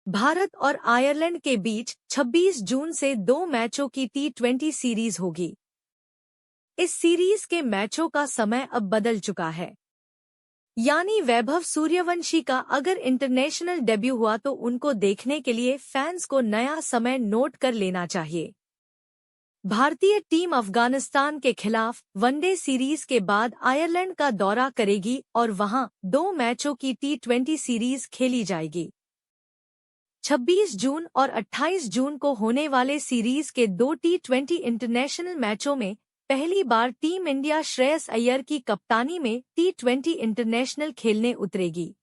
भारत और आयरलैंड के बीच 26 जून से 2 मैचों की T20 सीरीज होगी। इस सीरीज के मैचों का समय अब बदल चुका है। यानी वैभव सूर्यवंशी का अगर इंटरनेशनल डेब्यू हुआ तो उनको देखने के लिए फैंस को नया समय नोट कर लेना चाहिए। भारतीय टीम अफगानिस्तान के खिलाफ वनडे सीरीज के बाद आयरलैंड का दौरा करेगी और वहां 2 मैचों की T20 सीरीज खेली जाएगी। 26 जून और 28 जून को होने वाले सीरीज के 2 T20 इंटरनेशनल मैचों में पहली बार टीम इंडिया श्रेयस अय्यर की कप्तानी में T20 इंटरनेशनल खेलने उतरेगी।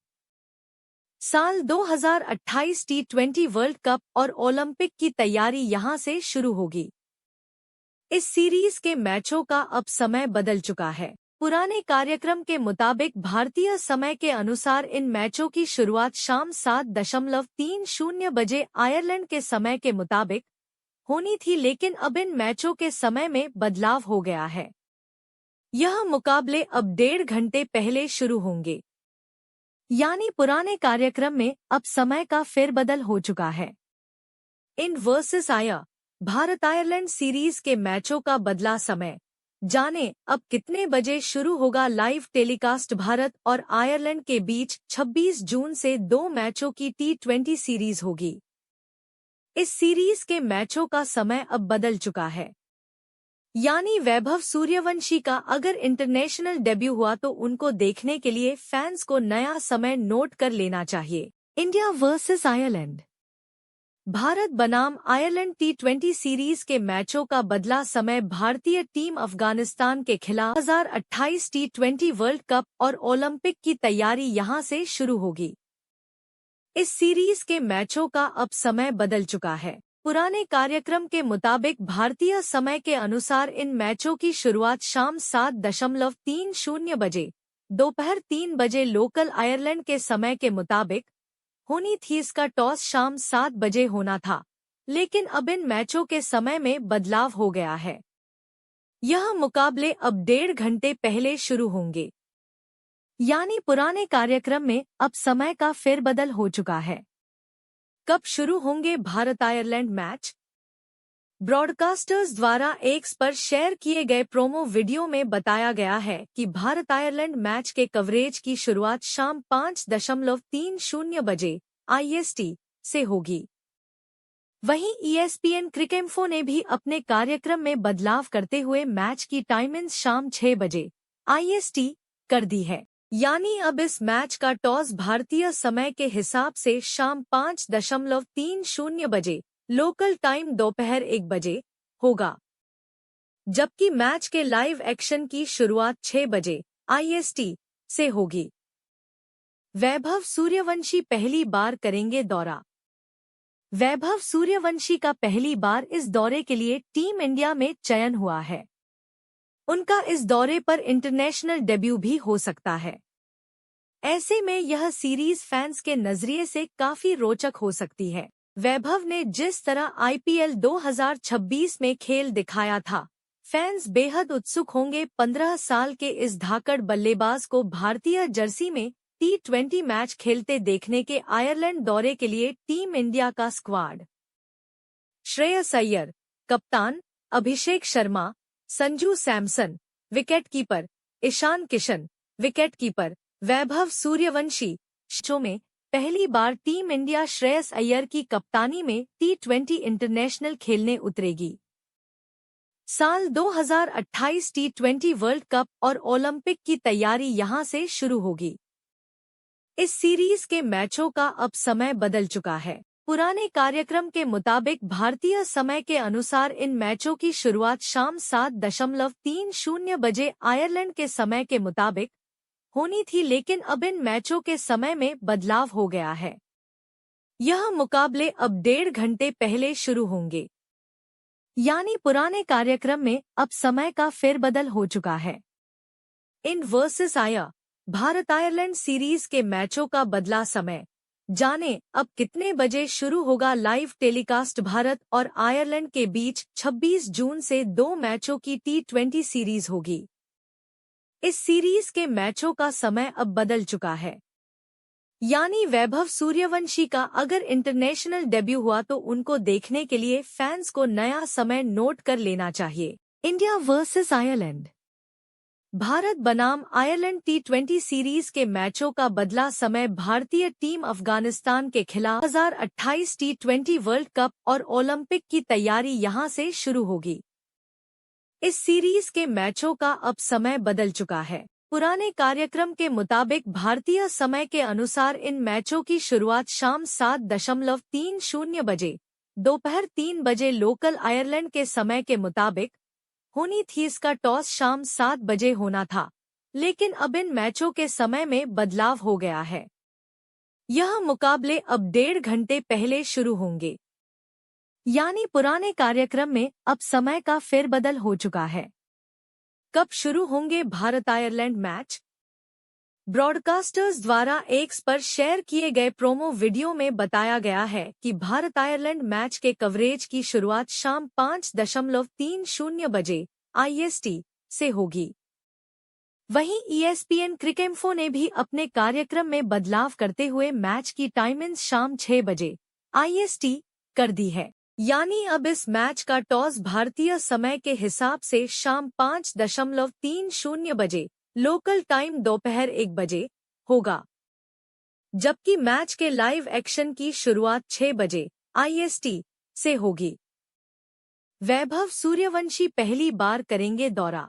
साल 2028 T20 वर्ल्ड कप और ओलंपिक की तैयारी यहां से शुरू होगी। इस सीरीज के मैचों का अब समय बदल चुका है। पुराने कार्यक्रम के मुताबिक भारतीय समय के अनुसार इन मैचों की शुरुआत शाम 7:30 बजे आयरलैंड के समय के मुताबिक होनी थी, लेकिन अब इन मैचों के समय में बदलाव हो गया है। यह मुकाबले अब 1.5 घंटे पहले शुरू होंगे। यानी पुराने कार्यक्रम में अब समय का फेरबदल हो चुका है। इन वर्सेस आया भारत आयरलैंड सीरीज के मैचों का बदला समय जाने अब कितने बजे शुरू होगा लाइव टेलीकास्ट। भारत और आयरलैंड के बीच 26 जून से 2 मैचों की T20 सीरीज होगी। इस सीरीज के मैचों का समय अब बदल चुका है। यानी वैभव सूर्यवंशी का अगर इंटरनेशनल डेब्यू हुआ तो उनको देखने के लिए फैंस को नया समय नोट कर लेना चाहिए। India versus Ireland. भारत बनाम आयरलैंड T20 सीरीज के मैचों का बदला समय भारतीय टीम अफगानिस्तान के खिलाफ 2028 T20 वर्ल्ड कप और ओलंपिक की तैयारी यहां से शुरू होगी। इस सीरीज के मैचों का अब समय बदल चुका है। पुराने कार्यक्रम के मुताबिक भारतीय समय के अनुसार इन मैचों की शुरुआत शाम 7:30 बजे दोपहर 3 बजे लोकल आयरलैंड के समय के मुताबिक होनी थी। इसका टॉस शाम 7 बजे होना था, लेकिन अब इन मैचों के समय में बदलाव हो गया है। यह मुकाबले अब 1.5 घंटे पहले शुरू होंगे। यानी पुराने कार्यक्रम में अब समय का फेरबदल हो चुका है। कब शुरू होंगे भारत आयरलैंड मैच? ब्रॉडकास्टर्स द्वारा एक्स पर शेयर किए गए प्रोमो वीडियो में बताया गया है कि भारत आयरलैंड मैच के कवरेज की शुरुआत शाम 5:30 बजे IST से होगी। वहीं ESPN क्रिकेइन्फो ने भी अपने कार्यक्रम में बदलाव करते हुए मैच की टाइमिंग शाम 6 बजे IST कर दी है। यानी अब इस मैच का टॉस भारतीय समय के हिसाब से शाम 5:30 बजे लोकल टाइम दोपहर 1 बजे होगा, जबकि मैच के लाइव एक्शन की शुरुआत 6 बजे IST से होगी। वैभव सूर्यवंशी पहली बार करेंगे दौरा। वैभव सूर्यवंशी का पहली बार इस दौरे के लिए टीम इंडिया में चयन हुआ है। उनका इस दौरे पर इंटरनेशनल डेब्यू भी हो सकता है। ऐसे में यह सीरीज फैंस के नजरिए से काफी रोचक हो सकती है। वैभव ने जिस तरह IPL 2026 में खेल दिखाया था, फैंस बेहद उत्सुक होंगे। 15 साल के इस धाकड़ बल्लेबाज को भारतीय जर्सी में T20 मैच खेलते देखने के आयरलैंड दौरे के लिए टीम इंडिया का स्क्वाड: श्रेयस अय्यर कप्तान, Abhishek Sharma, Sanju Samson wicketkeeper, Ishan Kishan wicketkeeper, Vaibhav Suryavanshi. Show में पहली बार टीम इंडिया श्रेयस अय्यर की कप्तानी में T20 इंटरनेशनल खेलने उतरेगी। साल 2028 T20 वर्ल्ड कप और ओलंपिक की तैयारी यहां से शुरू होगी। इस सीरीज के मैचों का अब समय बदल चुका है। पुराने कार्यक्रम के मुताबिक भारतीय समय के अनुसार इन मैचों की शुरुआत शाम 7:30 बजे आयरलैंड के समय के मुताबिक होनी थी, लेकिन अब इन मैचों के समय में बदलाव हो गया है। यह मुकाबले अब 1.5 घंटे पहले शुरू होंगे। यानी पुराने कार्यक्रम में अब समय का फेरबदल हो चुका है। इन वर्सेस आया भारत आयरलैंड सीरीज के मैचों का बदला समय जाने अब कितने बजे शुरू होगा लाइव टेलीकास्ट। भारत और आयरलैंड के बीच 26 जून से 2 मैचों की T20 सीरीज होगी। इस सीरीज के मैचों का समय अब बदल चुका है। यानी वैभव सूर्यवंशी का अगर इंटरनेशनल डेब्यू हुआ तो उनको देखने के लिए फैंस को नया समय नोट कर लेना चाहिए। India versus Ireland. भारत बनाम आयरलैंड T20 सीरीज के मैचों का बदला समय। भारतीय टीम अफगानिस्तान के खिलाफ 2028 T20 वर्ल्ड कप और ओलंपिक की तैयारी यहां से शुरू होगी। इस सीरीज के मैचों का अब समय बदल चुका है। पुराने कार्यक्रम के मुताबिक भारतीय समय के अनुसार इन मैचों की शुरुआत शाम 7:30 बजे दोपहर 3 बजे लोकल आयरलैंड के समय के मुताबिक होनी थी। इसका टॉस शाम 7 बजे होना था, लेकिन अब इन मैचों के समय में बदलाव हो गया है। यह मुकाबले अब 1.5 घंटे पहले शुरू होंगे, यानी पुराने कार्यक्रम में अब समय का फेरबदल हो चुका है। कब शुरू होंगे भारत आयरलैंड मैच? ब्रॉडकास्टर्स द्वारा एक्स पर शेयर किए गए प्रोमो वीडियो में बताया गया है कि भारत आयरलैंड मैच के कवरेज की शुरुआत शाम 5:30 बजे IST से होगी। वहीं ESPN क्रिकेइन्फो ने भी अपने कार्यक्रम में बदलाव करते हुए मैच की टाइमिंग शाम 6 बजे IST कर दी है। यानी अब इस मैच का टॉस भारतीय समय के हिसाब से शाम 5:30 बजे लोकल टाइम दोपहर 1 बजे होगा, जबकि मैच के लाइव एक्शन की शुरुआत 6 बजे IST से होगी। वैभव सूर्यवंशी पहली बार करेंगे दौरा।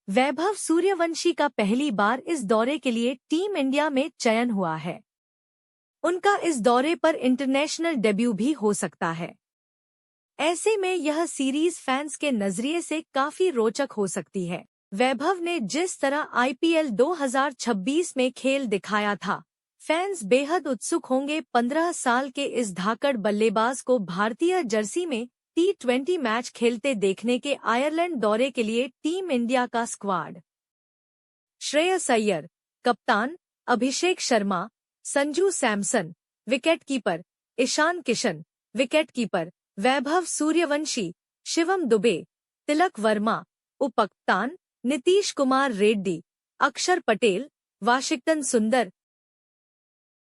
वैभव सूर्यवंशी का पहली बार इस दौरे के लिए टीम इंडिया में चयन हुआ है। उनका इस दौरे पर इंटरनेशनल डेब्यू भी हो सकता है। ऐसे में यह सीरीज फैंस के नजरिए से काफी रोचक हो सकती है। वैभव ने जिस तरह IPL 2026 में खेल दिखाया था, फैंस बेहद उत्सुक होंगे। 15 साल के इस धाकड़ बल्लेबाज को भारतीय जर्सी में T20 मैच खेलते देखने के आयरलैंड दौरे के लिए टीम इंडिया का स्क्वाड। श्रेयस अय्यर कप्तान, अभिषेक शर्मा, संजू सैमसन विकेटकीपर, ईशान किशन विकेटकीपर, वैभव सूर्यवंशी, शिवम दुबे, तिलक वर्मा उपकप्तान, नीतीश कुमार रेड्डी, अक्षर पटेल, वाशिंगटन सुंदर,